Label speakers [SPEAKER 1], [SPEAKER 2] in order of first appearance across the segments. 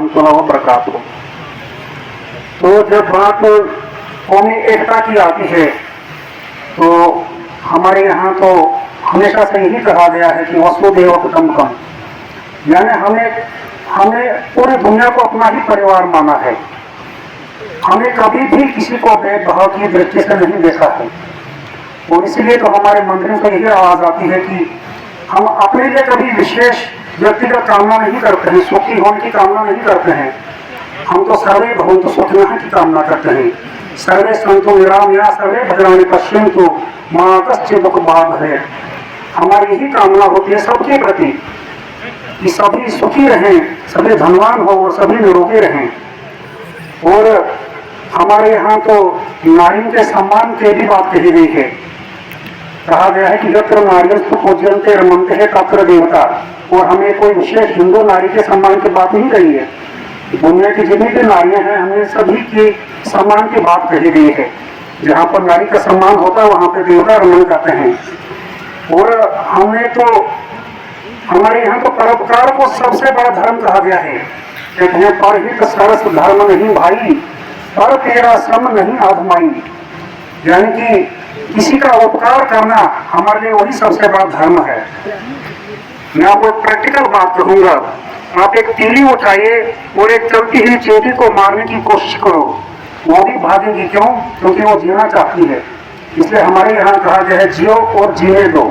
[SPEAKER 1] रहमतुल्लाहि व बरकातुहू। तो जब बात कौमी एकता की आती है तो हमारे यहाँ तो हमेशा से यही कहा गया है कि वसुधैव कुटुम्बकम, यानी हमें पूरी दुनिया को अपना ही परिवार माना है। हमें कभी भी किसी को भेदभाव की दृष्टि से नहीं देखा है। और इसीलिए तो हमारे मंदिरों से यही आवाज आती है कि हम अपने लिए कभी विशेष व्यक्तिगत कामना नहीं करते हैं, सुखी होने की कामना नहीं करते हैं। हम तो सर्वे भवन्तु सुखिनः की कामना करते हैं। सर्वे सन्तु निरामया सर्वे भद्राणि पश्यन्तु मा कश्चित् दुःखभाग् भवेत्। हमारी यही कामना होती है सबके प्रति कि सभी सुखी रहें, सभी धनवान हो और सभी निरोगी रहें। और हमारे यहाँ तो नारियों के सम्मान की भी बात कही गई है। कहा गया है कि यत्र नार्यस्तु पूज्यन्ते रमन्ते तत्र देवता। और हमें कोई विशेष हिंदू नारी के सम्मान की बात नहीं कही है। दुनिया की जितनी भी नारियां हैं हमें सभी की सम्मान की बात कही गई है। जहाँ पर नारी का सम्मान होता है वहाँ पे देवता रमन करते हैं। और हमें तो हमारे यहाँ तो परोपकार को सबसे बड़ा धर्म कहा गया है। कहते हैं परहित सरस धर्म नहीं भाई, पर तेरा श्रम नहीं आधमाई। यानी कि किसी का उपकार करना हमारे लिए वही सबसे बड़ा धर्म है। मैं आपको एक प्रैक्टिकल बात कहूंगा। आप एक तीली उठाइए और एक चलती हुई चींटी को मारने की कोशिश करो, वो भी भागेगी। क्यों? क्योंकि वो जीना चाहती है। इसलिए हमारे यहाँ कहा गया है जियो और जीने दो।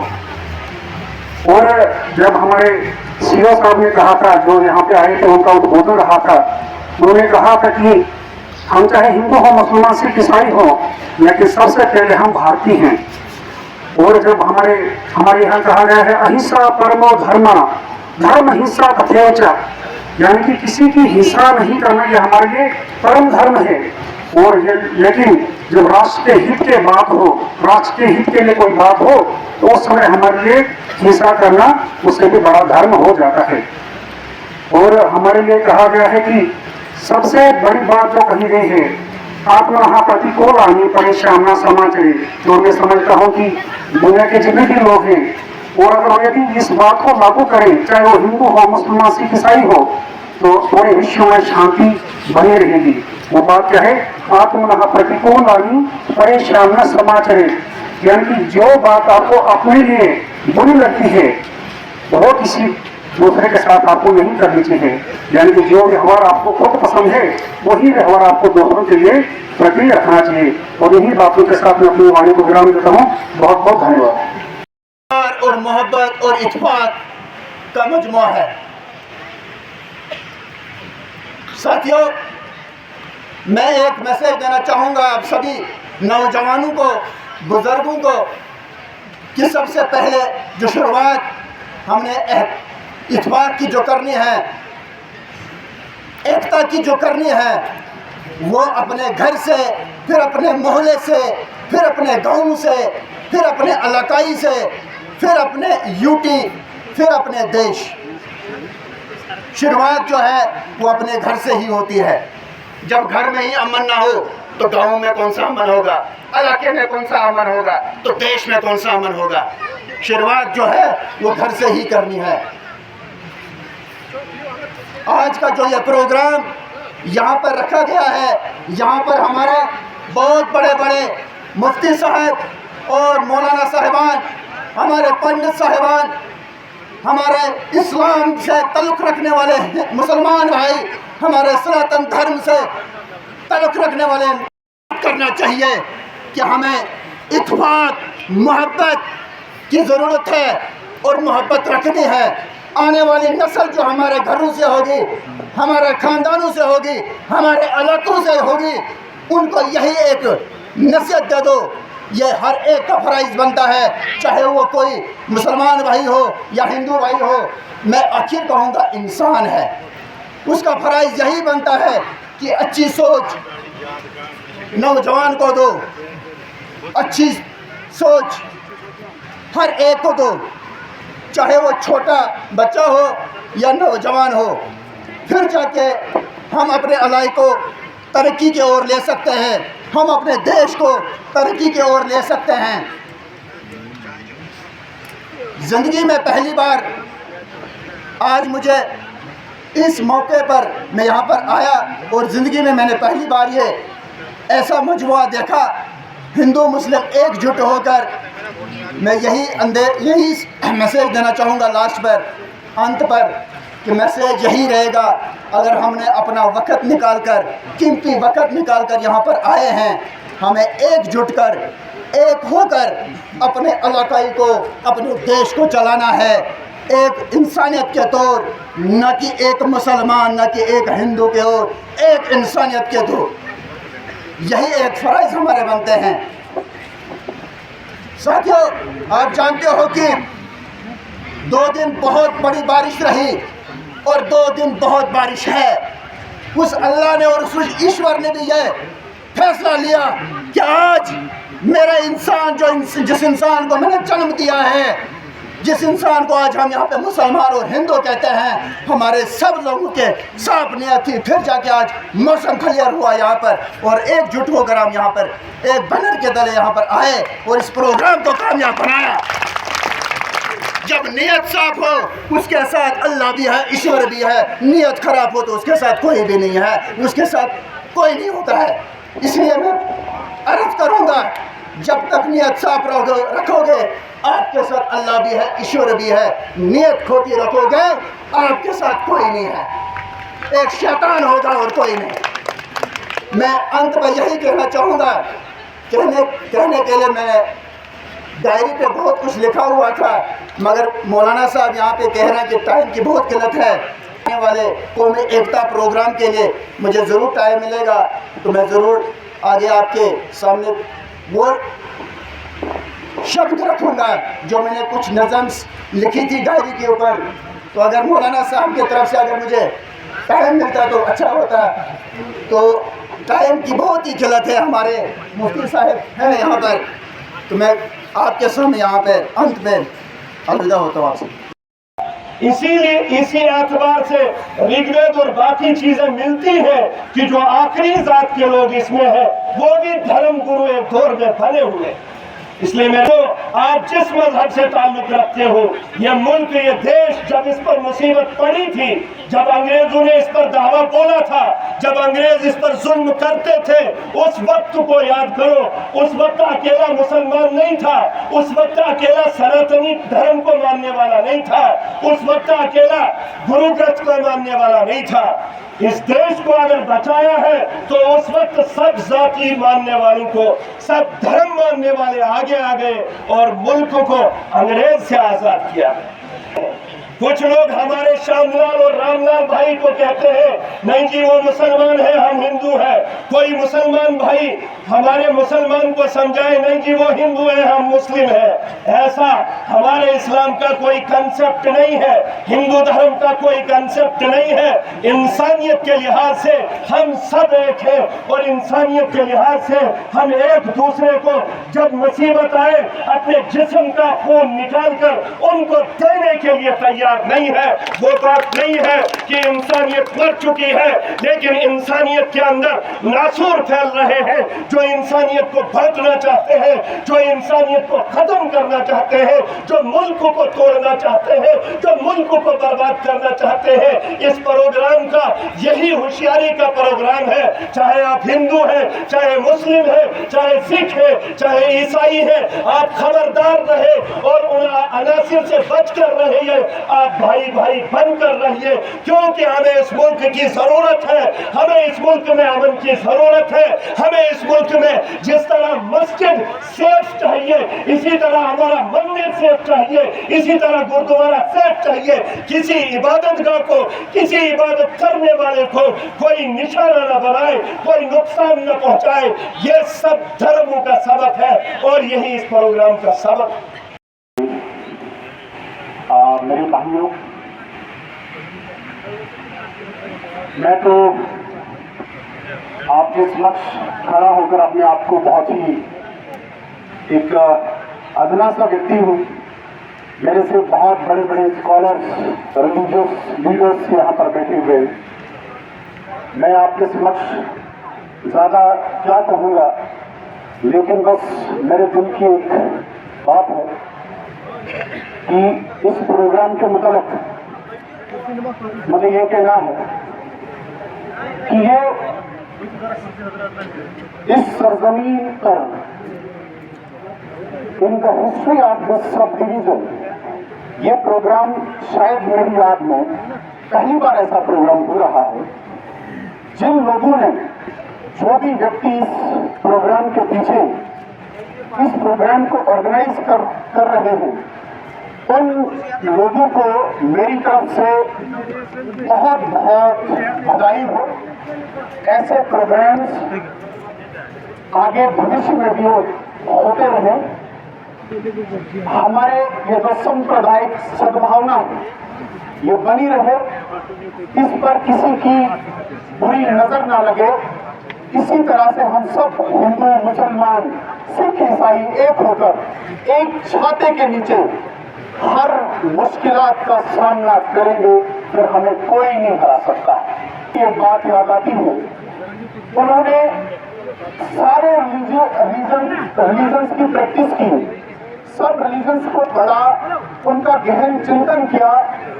[SPEAKER 1] और जब हमारे सीओ साहब ने कहा था, जो यहाँ पे आए थे उनका उद्बोधन रहा था, उन्होंने कहा था कि हम चाहे हिंदू हो, मुसलमान, सिख, ईसाई हो, लेकिन सबसे पहले हम भारतीय हैं। और जब हमारे यहाँ कहा गया है अहिंसा परमो धर्मा, धर्म हिंसा तथैव, यानी कि किसी की हिंसा नहीं करना ये हमारे लिए परम धर्म है। और ये लेकिन जब राष्ट्र के हित के बात हो, राष्ट्र के हित के लिए कोई बात हो, तो उस समय हमारे लिए हिंसा करना उससे भी बड़ा धर्म हो जाता है। और हमारे लिए कहा गया है कि सबसे बड़ी बात जो कही गई है, आत्मा प्रतिकूल आनी परेशान समाचारी। जो मैं समझता हूँ कि दुनिया के जितने भी लोग हैं, और अगर यदि इस बात को लागू करें, चाहे वो हिंदू हो, मुसलमान, सिख, ईसाई हो, तो पूरे विश्व में शांति बनी रहेगी। वो बात क्या है? आत्मा प्रतिकूल आनी परेशान समाचारी। यानी कि जो बात आपको अपने लिए बुरी लगती है वो किसी दूसरे के साथ आपको नहीं करनी चाहिए। यानी कि जो व्यवहार आपको खुद पसंद है वही व्यवहार आपको दूसरों के लिए प्रति रखना चाहिए। और यही बातों के साथ मैं अपनी वाणी को विराम देता हूँ। बहुत बहुत धन्यवाद।
[SPEAKER 2] और मोहब्बत और इत्तेफाक का मजमू है। साथियों, मैं एक मैसेज देना चाहूँगा आप सभी नौजवानों को, बुजुर्गों को, कि सबसे पहले जो शुरुआत हमने इत्तेफाक की जो करनी है, एकता की जो करनी है, वो अपने घर से, फिर अपने मोहल्ले से, फिर अपने गांव से, फिर अपने इलाकाई से, फिर अपने यूटी, फिर अपने देश। शुरुआत जो है वो अपने घर से ही होती है। जब घर में ही अमन ना हो तो गांव में कौन सा अमन होगा, इलाके में कौन सा अमन होगा, तो देश में कौन सा अमन होगा। शुरुआत जो है वो घर से ही करनी है। आज का जो ये प्रोग्राम यहाँ पर रखा गया है, यहाँ पर हमारे बहुत बड़े बड़े मुफ्ती साहब और मौलाना साहिबान, हमारे पंडित साहिबान, हमारे इस्लाम से ताल्लुक़ रखने वाले मुसलमान भाई, हमारे सनातन धर्म से ताल्लुक़ रखने वाले, करना चाहिए कि हमें इत्तेफाक, मोहब्बत की ज़रूरत है और मोहब्बत रखनी है। आने वाली नस्ल जो हमारे घरों से होगी, हमारे ख़ानदानों से होगी, हमारे इलाकों से होगी, उनको यही एक नसीहत दे दो। ये हर एक का फ़र्ज़ बनता है, चाहे वो कोई मुसलमान भाई हो या हिंदू भाई हो। मैं आखिर कहूँगा इंसान है, उसका फ़र्ज़ यही बनता है कि अच्छी सोच नौजवान को दो, अच्छी सोच हर एक को दो, चाहे वो छोटा बच्चा हो या नौजवान हो। फिर जाके हम अपने इलाके को तरक्की की ओर ले सकते हैं, हम अपने देश को तरक्की की ओर ले सकते हैं। ज़िंदगी में पहली बार आज मुझे इस मौके पर मैं यहाँ पर आया और ज़िंदगी में मैंने पहली बार ये ऐसा मजमुआ देखा, हिंदू मुस्लिम एकजुट होकर। मैं यही मैसेज देना चाहूँगा लास्ट पर, अंत पर, कि मैसेज यही रहेगा, अगर हमने अपना वक़्त निकाल कर, कीमती वक़्त निकाल कर यहाँ पर आए हैं, हमें एकजुट कर, एक होकर अपने इलाकाई को, अपने देश को चलाना है, एक इंसानियत के तौर, न कि एक मुसलमान, न कि एक हिंदू के ओर, एक इंसानियत के तौर। यही एक फ़र्ज़ हमारे बनते हैं। साथियों, आप जानते हो कि 2 दिन बहुत बड़ी बारिश रही और 2 दिन बहुत बारिश है। उस अल्लाह ने और उस ईश्वर ने भी यह फैसला लिया कि आज मेरा इंसान, जिस इंसान को मैंने जन्म दिया है, जिस इंसान को आज हम यहाँ पे मुसलमान और हिंदू कहते हैं, हमारे सब लोगों के साफ नियत थी। फिर जाके आज मौसम क्लियर हुआ यहाँ पर, और एकजुट होकर हम यहाँ पर एक बैनर के तले यहाँ पर आए और इस प्रोग्राम को कामयाब बनाया। जब नियत साफ हो, उसके साथ अल्लाह भी है, ईश्वर भी है। नियत खराब हो तो उसके साथ कोई भी नहीं है, उसके साथ कोई नहीं होता है। इसलिए मैं अर्ज करूँगा, जब तक नियत साफ रखोगे, आपके साथ अल्लाह भी है, ईश्वर भी है। नियत खोटी रखोगे, आपके साथ कोई नहीं है, एक शैतान होगा और कोई नहीं। मैं अंत में यही कहना चाहूँगा, कहने के लिए मैं डायरी पे बहुत कुछ लिखा हुआ था, मगर मौलाना साहब यहाँ पे कह रहे हैं कि टाइम की बहुत किल्लत है। आने वाले कौमी एकता प्रोग्राम के लिए मुझे ज़रूर टाइम मिलेगा तो मैं ज़रूर आगे आपके सामने वो शब्द रखूँगा जो मैंने कुछ नज़म्स लिखी थी डायरी के ऊपर। तो अगर मौलाना साहब की तरफ से अगर मुझे टाइम मिलता तो अच्छा होता। तो टाइम की बहुत ही किल्लत है, हमारे मुफ्ती साहब हैं यहाँ पर, तो मैं आपके सामने यहाँ पे अंत में अलविदा होता हूँ आपसे।
[SPEAKER 3] इसीलिए इसी एतबार से ऋग्वेद और बाकी चीजें मिलती हैं कि जो आखिरी जात के लोग इसमें हैं, वो भी धर्म गुरु एक दौर में बने हुए। इसलिए मैं तो आप जिस मजहब से ताल्लुक रखते हो, ये मुल्क, ये देश, जब इस पर मुसीबत पड़ी थी, जब अंग्रेजों ने इस पर दावा बोला था, जब अंग्रेज इस पर जुल्म करते थे, उस वक्त को याद करो। उस वक्त अकेला मुसलमान नहीं था, उस वक्त अकेला सनातनी धर्म को मानने वाला नहीं था, उस वक्त अकेला गुरु ग्रंथ को मानने वाला नहीं था। इस देश को अगर बचाया है तो उस वक्त सब जाति मानने वालों को, सब धर्म मानने वाले आगे आ गए और मुल्क को अंग्रेज से आजाद किया। कुछ लोग हमारे श्यामलाल और रामलाल भाई को कहते हैं, नहीं जी वो मुसलमान है, हम हिंदू हैं। कोई मुसलमान भाई हमारे मुसलमान को समझाए, नहीं जी वो हिंदू है, हम मुस्लिम हैं। ऐसा हमारे इस्लाम का कोई कंसेप्ट नहीं है, हिंदू धर्म का कोई कंसेप्ट नहीं है। इंसानियत के लिहाज से हम सब एक हैं और इंसानियत के लिहाज से हम एक दूसरे को जब मुसीबत आए अपने जिस्म का खून निकाल कर उनको देने के लिए तैयार नहीं है। वो बात नहीं है कि इंसानियत मर चुकी है, लेकिन इंसानियत के अंदर नासूर फैल रहे हैं जो इंसानियत को बांटना चाहते हैं, जो इंसानियत को खत्म करना चाहते हैं, जो मुल्क को तोड़ना चाहते हैं, जो मुल्क को बर्बाद करना चाहते हैं। इस प्रोग्राम का यही होशियारी का प्रोग्राम है। चाहे आप हिंदू हैं, चाहे मुस्लिम हैं, चाहे सिख हैं, चाहे ईसाई हैं, आप खबरदार रहे और उन अनासिर से बच कर रहिए। आप भाई भाई बनकर रहिए, क्योंकि हमें इस मुल्क की जरूरत है, हमें इस मुल्क में अमन की जरूरत है। हमें इस मुल्क में जिस तरह मस्जिद सेफ चाहिए, इसी तरह हमारा मंदिर सेफ चाहिए, इसी तरह गुरुद्वारा सेफ चाहिए। किसी इबादतगाह को, किसी इबादत करने वाले को कोई निशाना न बनाए, कोई नुकसान न पहुंचाए। ये सब धर्मों का सबक है और यही इस प्रोग्राम का सबक।
[SPEAKER 1] मेरे भाइयों, मैं तो आपके समक्ष खड़ा होकर अपने आप को बहुत ही एक अदना सा व्यक्ति हूँ। मेरे से बहुत बड़े बड़े स्कॉलर्स, रिलीजियस लीडर्स यहाँ पर बैठे हुए हैं। मैं आपके समक्ष ज़्यादा क्या कहूँगा, लेकिन बस मेरे दिल की एक बात है कि इस प्रोग्राम के मुताबिक मुझे ये कहना है कि ये इस सरजमीन पर इनका history of this sub division, ये प्रोग्राम शायद मेरी याद में पहली बार ऐसा प्रोग्राम हो रहा है। जिन लोगों ने, जो भी व्यक्ति इस प्रोग्राम के पीछे इस प्रोग्राम को ऑर्गेनाइज कर रहे हैं, उन लोगों को मेरी तरफ से बहुत बहुत बधाई हो। ऐसे प्रोग्राम्स आगे भविष्य में भी होते रहे। हमारे ये जो सांप्रदायिक सद्भावना ये बनी रहे, इस पर किसी की बुरी नजर ना लगे। इसी तरह से हम सब हिंदू, मुसलमान, सिख, ईसाई एक होकर एक छाते के नीचे हर मुश्किलात का सामना करेंगे, फिर हमें कोई नहीं हरा सकता। ये बात याद आती है, उन्होंने सारे रिलीजन्स की प्रैक्टिस की, सब रिलीजन्स को पढ़ा, उनका गहन चिंतन किया।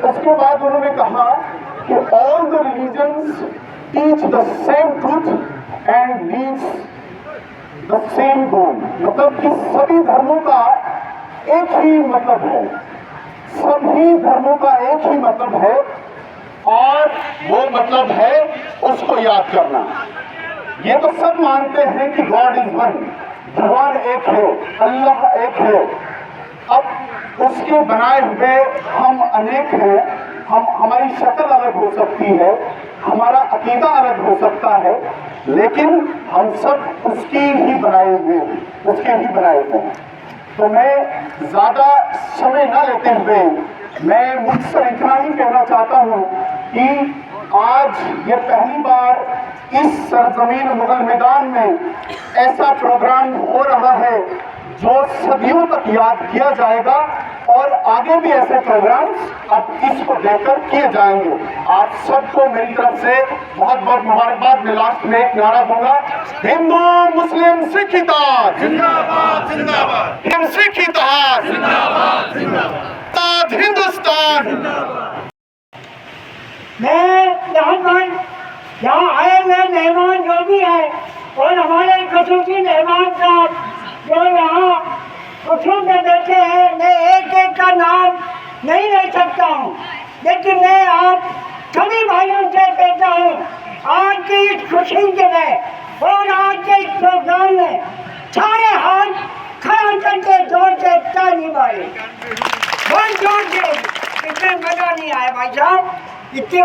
[SPEAKER 1] उसके बाद उन्होंने कहा कि all the religions teach the same truth and leads the same गोल। मतलब कि सभी धर्मों का एक ही मतलब है, सभी धर्मों का एक ही मतलब है, और वो मतलब है उसको याद करना। ये तो सब मानते हैं कि गॉड इज वन, भगवान एक है, अल्लाह एक है। अब उसके बनाए हुए हम अनेक हैं, हमारी शक्ल अलग हो सकती है, हमारा अकीदा अलग हो सकता है, लेकिन हम सब उसके ही बनाए हुए हैं। तो मैं ज्यादा समय न लेते हुए मैं मुझसे इतना ही कहना चाहता हूँ कि आज ये पहली बार इस सरजमीन मुगल मैदान में ऐसा प्रोग्राम हो रहा है जो सदियों तक याद किया जाएगा, और आगे भी ऐसे प्रोग्राम्स अब इसको देकर किए जाएंगे। आप सबको मेरी तरफ से बहुत बहुत मुबारकबाद। मैं लास्ट में एक नारा दूंगा, हिंदू मुस्लिम सिख इत्तेहाद जिंदाबाद जिंदाबाद, सिख इत्तेहाद जिंदाबाद जिंदाबाद, हिंदुस्तान।
[SPEAKER 4] मैं यहाँ आए हुए मेहमान जो भी है, और हमारे खसूसी मेहमान साहब जो यहाँ कुर्सियों में बैठे हैं, मैं एक एक का नाम नहीं ले सकता हूँ, लेकिन मैं आप सभी भाइयों से कहता हूँ, आज की इस खुशी के में और आज के इस प्रोग्राम में सारे हाथ खड़ा करके जोर से ताली मारे, बहुत जोर से। इसमें मजा नहीं आया भाई साहब, इतने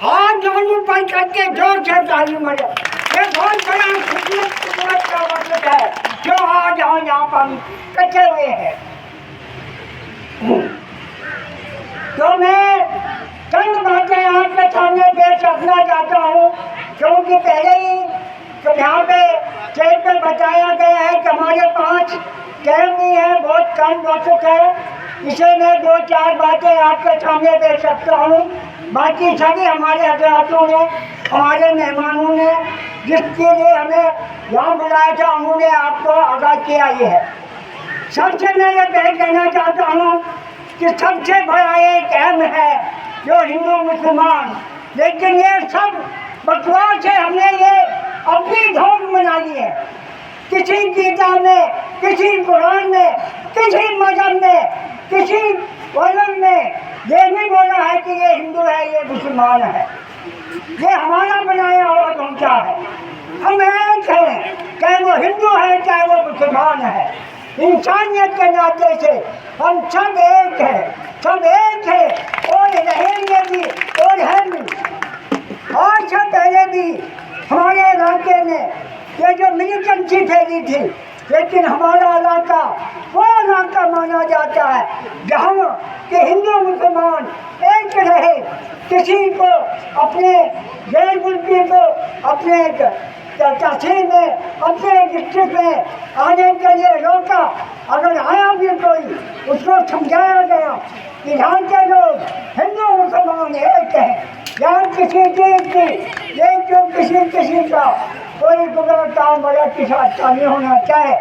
[SPEAKER 4] हाथ दोनों पर करके जोर से ताली मारे। ये बहुत बड़ा खिदमत का मतलब है जो आज यहाँ पर कटे हुए हैं। तो मैं चंद बातें आपके सामने पेश रखना चाहता हूँ, क्योंकि पहले ही तो यहाँ पे स्टेज पे बताया गया है कि हमारे 5 टाइम नहीं है, बहुत कम वक्त है, इसे मैं 2-4 बातें आपके सामने पेश रखता हूँ। बाकी सभी हमारे हजरातों ने, हमारे मेहमानों ने जिसके लिए हमें यहाँ बुलाया था, उन्होंने आपको आगाह किया ये है। सबसे मैं ये कहना चाहता हूँ कि सबसे बड़ा एक अहम है जो हिंदू मुसलमान, लेकिन ये सब बकवास है, हमने ये अपनी धोख बना ली है। किसी किताब में, किसी कुरान में, किसी मजहब में, किसी वजन में ये नहीं बोला है कि ये हिंदू है, ये मुसलमान है। ये हमारा बनाया हुआ ढांचा है। हम एक हैं, चाहे वो हिंदू है चाहे वो मुसलमान है। इंसानियत के नाते से हम सब एक हैं, सब एक हैं, और रहेंगे भी और हैं भी। और सब पहले भी हमारे इलाके में ये जो मिलिटेंसी फैली थी, लेकिन हमारा इलाका वो इलाका माना जाता है जहाँ के हिंदू मुसलमान एक रहे। किसी को अपने गैर मुल्की को अपने तहसील में, अपने डिस्ट्रिक्ट में आने के लिए रोका, अगर आया भी कोई उसको समझाया गया कि यहाँ के लोग हिंदू मुसलमान एक हैं, यहाँ किसी चीज़ की ये जो किसी का कोई बुरा काम बड़ा किसी अच्छा नहीं होना चाहे।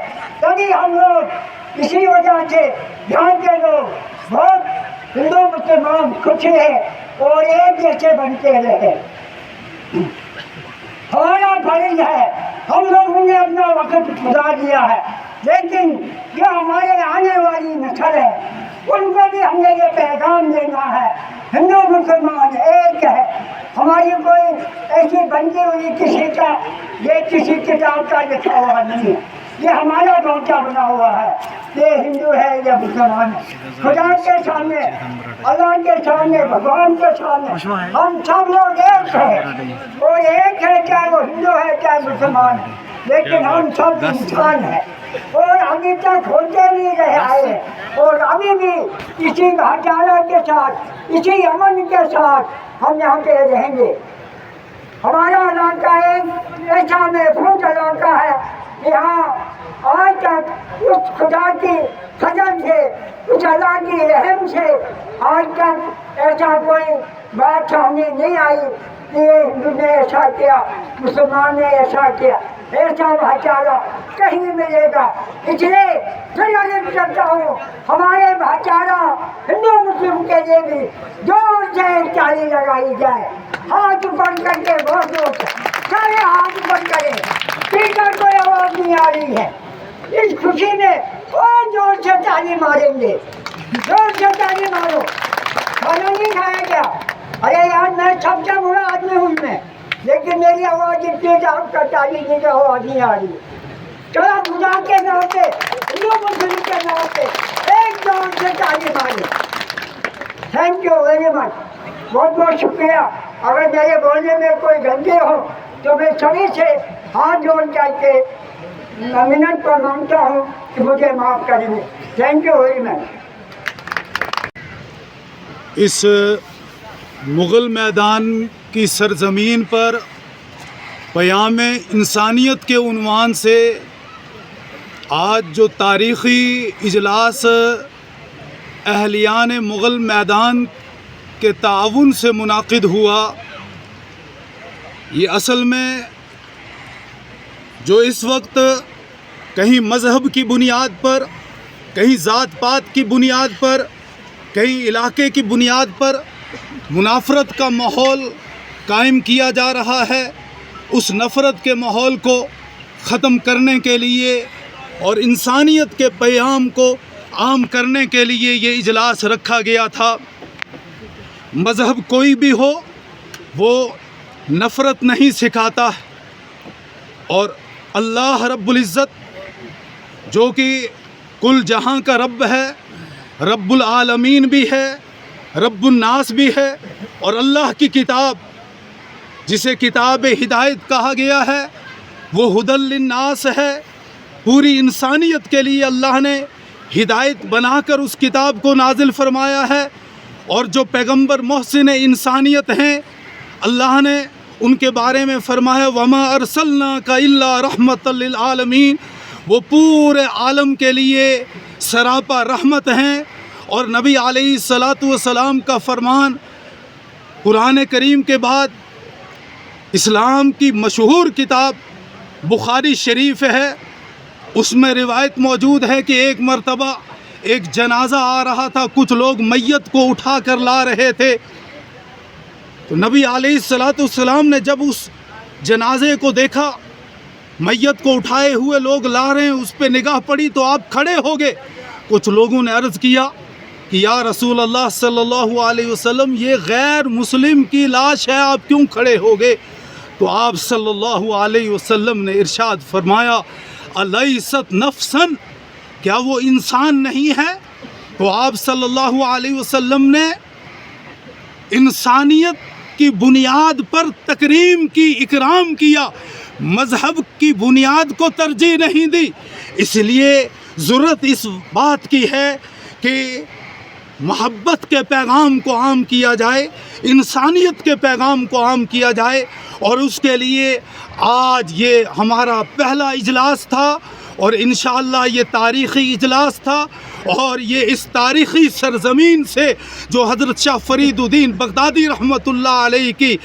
[SPEAKER 4] तभी हम लोग इसी वजह से यहाँ के लोग बहुत हिंदू मुसलमान खुश है, और एक जैसे बनते रहे। हमारा फर्ज है, हम लोगों ने अपना वक्त गुजार दिया है, लेकिन जो हमारे आने वाली नस्ल है उनको भी हमने ये पैगाम देना है, हिंदू मुसलमान एक है। हमारी कोई ऐसी बनती हुई किसी का, ये किसी किताब का लिखा हुआ नहीं है, ये हमारा ढांचा बना हुआ है। ये हिंदू है या मुसलमान है, खुदा के सामने, अल्लाह के सामने, भगवान के सामने हम सब लोग एक हैं। वो एक है, चाहे वो हिंदू है चाहे मुसलमान है, लेकिन हम सब इंसान हैं और अभी तक होते नहीं रहे आए और अभी भी इसी भाईचारा के साथ, इसी अमन के साथ हम यहाँ पे रहेंगे। हमारा इलाका एक ऐसा महफूज इलाका है, यहाँ आज तक उस खुदा की फजल से, उस अल्लाह की रहम से आज तक ऐसा कोई बात सामने नहीं आई कि हिंदू ने ऐसा किया, मुसलमान ने ऐसा किया। ऐसा भाईचारा कहीं मिलेगा, इसलिए फिर अर्ज करता हूँ हमारे भाईचारा हिंदू मुस्लिम के लिए भी जोर से ताली लगाई जाए। हाथ ऊपर करके बहुत जोर से सारे हाथ ऊपर करें, स्पीकर कोई आवाज नहीं आ रही है, इस खुशी में और जोर से ताली मारेंगे, जोर से ताली मारो। खाना नहीं खाया गया, अरे यार मैं सबसे बुरा आदमी हूँ मैं, लेकिन मेरी आवाज़ इतनी आपका ताली की आवाज़ नहीं आ रही। चलो खुदा के नाम पे, हिंदू मुस्लिम के नाम पे एक जोर से ताली मारे। थैंक यू वेरी मच, बहुत बहुत शुक्रिया। अगर मेरे बोलने में कोई गलती हो तो मैं सभी से हाथ जोड़ करके मिनट पर मांगता हूँ कि मुझे माफ़ करेंगे। Thank you very much.
[SPEAKER 5] इस मुग़ल मैदान की सरज़मीन पर क़याम इंसानियत के उन्वान से आज जो तारीख़ी इजलास अहलियान मुग़ल मैदान के ताउन से मुनाक़िद हुआ, ये असल में जो इस वक्त कहीं मज़हब की बुनियाद पर, कहीं ज़ात पात की बुनियाद पर, कहीं इलाके की बुनियाद पर मुनाफरत का माहौल कायम किया जा रहा है, उस नफ़रत के माहौल को ख़त्म करने के लिए और इंसानियत के पैगाम को आम करने के लिए ये इजलास रखा गया था। मज़हब कोई भी हो वो नफ़रत नहीं सिखाता है, और अल्लाह रब्बुल इज़्ज़त जो कि कुल जहां का रब है, रब्बुल आलमीन भी है, रब्बुन नास भी है, और अल्लाह की किताब जिसे किताब हिदायत कहा गया है वो हुदल लिन्नास है। पूरी इंसानियत के लिए अल्लाह ने हिदायत बनाकर उस किताब को नाजिल फरमाया है, और जो पैगंबर मोहसिन इंसानियत हैं अल्लाह ने उनके बारे में फरमाया वमा अरसलनाका इल्ला रहमतल लिल आलमीन, वो पूरे आलम के लिए सरापा रहमत हैं। और नबी अलैहिस्सलातु वस्सलाम का फरमान कुरान करीम के बाद इस्लाम की मशहूर किताब बुखारी शरीफ है, उसमें रिवायत मौजूद है कि एक मर्तबा एक जनाजा आ रहा था, कुछ लोग मैयत को उठा कर ला रहे थे, तो नबी अलैहिस्सलातु वस्सलाम ने जब उस जनाजे को देखा, मैयत को उठाए हुए लोग ला रहे हैं, उस पर निगाह पड़ी तो आप खड़े हो गए। कुछ लोगों ने अर्ज़ किया कि या रसूल अल्लाह सल्लल्लाहु अलैहि वसल्लम, ये गैर मुस्लिम की लाश है, आप क्यों खड़े हो गए? तो आप सल्लल्लाहु अलैहि वसल्लम ने इरशाद फरमाया अलैसत नफ्सन, क्या वो इंसान नहीं है? तो आप सल्लल्लाहु अलैहि वसल्लम ने इंसानियत की बुनियाद पर तकरीम की, इकराम किया, मज़हब की बुनियाद को तरजीह नहीं दी। इसलिए ज़रूरत इस बात की है कि मोहब्बत के पैगाम को आम किया जाए, इंसानियत के पैगाम को आम किया जाए, और उसके लिए आज ये हमारा पहला इजलास था और इंशाअल्लाह ये तारीख़ी इजलास था। और ये इस तारीख़ी सरज़मीन से जो हज़रत शाह फ़रीदुद्दीन बगदादी रहमतुल्लाह अलैह की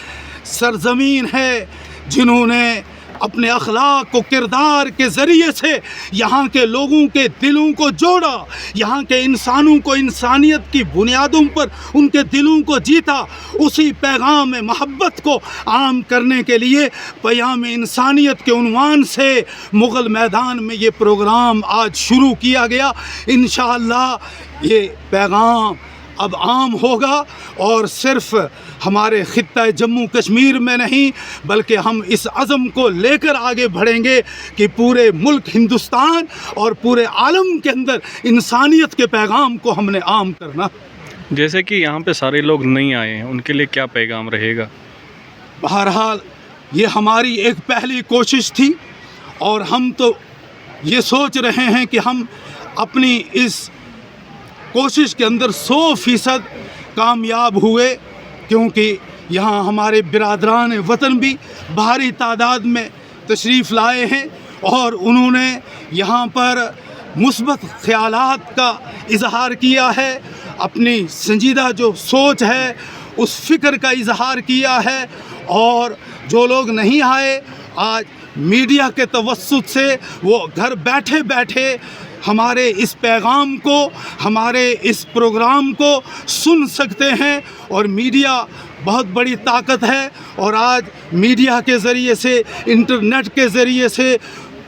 [SPEAKER 5] सरज़मीन है, जिन्होंने अपने अखलाक को किरदार के ज़रिए से यहाँ के लोगों के दिलों को जोड़ा, यहाँ के इंसानों को इंसानियत की बुनियादों पर उनके दिलों को जीता। उसी पैगाम मोहब्बत को आम करने के लिए क़याम इंसानियत के उन्वान से मुग़ल मैदान में ये प्रोग्राम आज शुरू किया गया। इंशाअल्लाह ये पैगाम अब आम होगा और सिर्फ़ हमारे ख़ित्ता जम्मू कश्मीर में नहीं बल्कि हम इस अज़म को लेकर आगे बढ़ेंगे कि पूरे मुल्क हिंदुस्तान और पूरे आलम के अंदर इंसानियत के पैगाम को हमने आम करना।
[SPEAKER 6] जैसे कि यहाँ पे सारे लोग नहीं आए हैं, उनके लिए क्या पैगाम रहेगा?
[SPEAKER 5] बहरहाल ये हमारी एक पहली कोशिश थी और हम तो ये सोच रहे हैं कि हम अपनी इस कोशिश के अंदर 100% कामयाब हुए, क्योंकि यहाँ हमारे बिरादरान वतन भी भारी तादाद में तशरीफ़ लाए हैं और उन्होंने यहाँ पर मुस्बत ख़यालात का इजहार किया है, अपनी संजीदा जो सोच है उस फ़िक्र का इजहार किया है। और जो लोग नहीं आए आज मीडिया के तवस्सुत से वो घर बैठे बैठे हमारे इस पैगाम को, हमारे इस प्रोग्राम को सुन सकते हैं। और मीडिया बहुत बड़ी ताकत है और आज मीडिया के ज़रिए से, इंटरनेट के ज़रिए से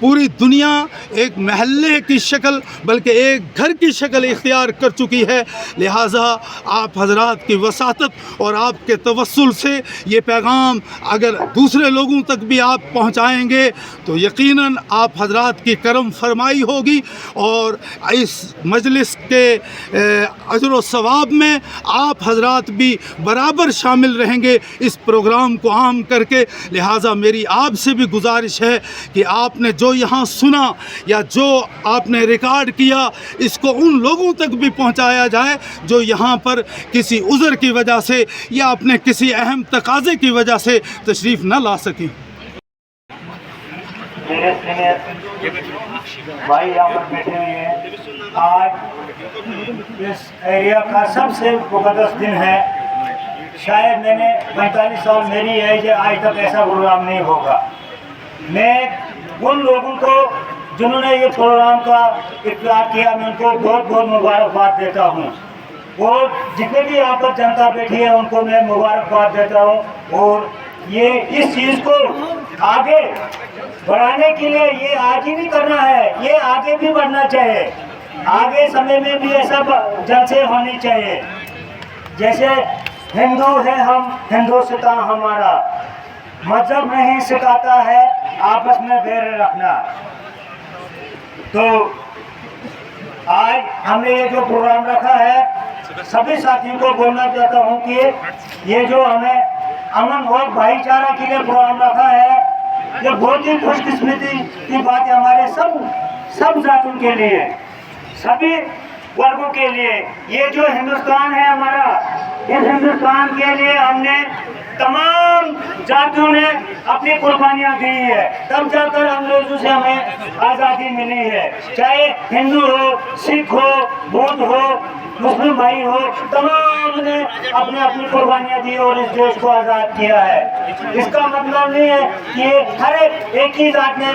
[SPEAKER 5] पूरी दुनिया एक महल्ले की शक्ल बल्कि एक घर की शक्ल इख्तियार कर चुकी है। लिहाजा आप हजरात की वसातत और आपके तवस्सुल से ये पैगाम अगर दूसरे लोगों तक भी आप पहुंचाएंगे तो यकीनन आप हजरात की करम फरमाई होगी और इस मजलिस के अजर व सवाब में आप हजरात भी बराबर शामिल रहेंगे इस प्रोग्राम को आम करके। लिहाजा मेरी आपसे भी गुजारिश है कि आपने जो यहाँ सुना या जो आपने रिकॉर्ड किया इसको उन लोगों तक भी पहुँचाया जाए जो यहाँ पर किसी उज़र की वजह से या अपने किसी अहम तकाज़े की वजह से तशरीफ़ न ला सकें।
[SPEAKER 4] मेरे सीनियर भाई यहाँ पर बैठे हुए हैं। आज इस एरिया का सबसे मुक़द्दस दिन है। शायद मैंने 45 साल मेरी एज है, आज तक ऐसा प्रोग्राम नहीं होगा। मैं उन लोगों को जिन्होंने ये प्रोग्राम का इत्तला किया मैं उनको बहुत बहुत मुबारकबाद देता हूँ और जितने भी यहाँ पर जनता बैठी है उनको मैं मुबारकबाद देता हूँ। और ये इस चीज़ को आगे बढ़ाने के लिए ये आज ही नहीं करना है, ये आगे भी बढ़ना चाहिए। आगे समय में भी ऐसा जलसे होनी चाहिए। जैसे हिंदू है हम, हिंदुस्तान हमारा, मजहब नहीं सिखाता है आपस में बैर रखना। तो आज हमने ये जो प्रोग्राम रखा है सभी साथियों को बोलना चाहता हूँ कि ये जो हमें अमन और भाईचारा के लिए प्रोग्राम रखा है ये बहुत ही खुशकिस्मती की बात है हमारे सब जातों के लिए, सभी वर्गों के लिए। ये जो हिंदुस्तान है हमारा, इस हिंदुस्तान के लिए हमने तमाम जातियों ने अपनी कुर्बानियाँ दी है, तब जाकर अंग्रेजों से हमें आज़ादी मिली है। चाहे हिंदू हो, सिख हो, बौद्ध हो, मुस्लिम भाई हो, तमाम ने अपने अपनी कुर्बानियाँ दी और इस देश को आज़ाद किया है। इसका मतलब नहीं है कि हर एक ही जात ने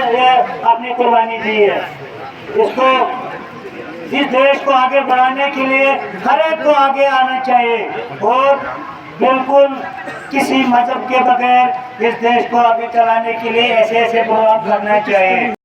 [SPEAKER 4] अपनी कुर्बानी दी है। इसको इस देश को आगे बढ़ाने के लिए हर एक को आगे आना चाहिए और बिल्कुल किसी मजहब के बगैर इस देश को आगे चलाने के लिए ऐसे ऐसे प्रोग्राम करना चाहिए।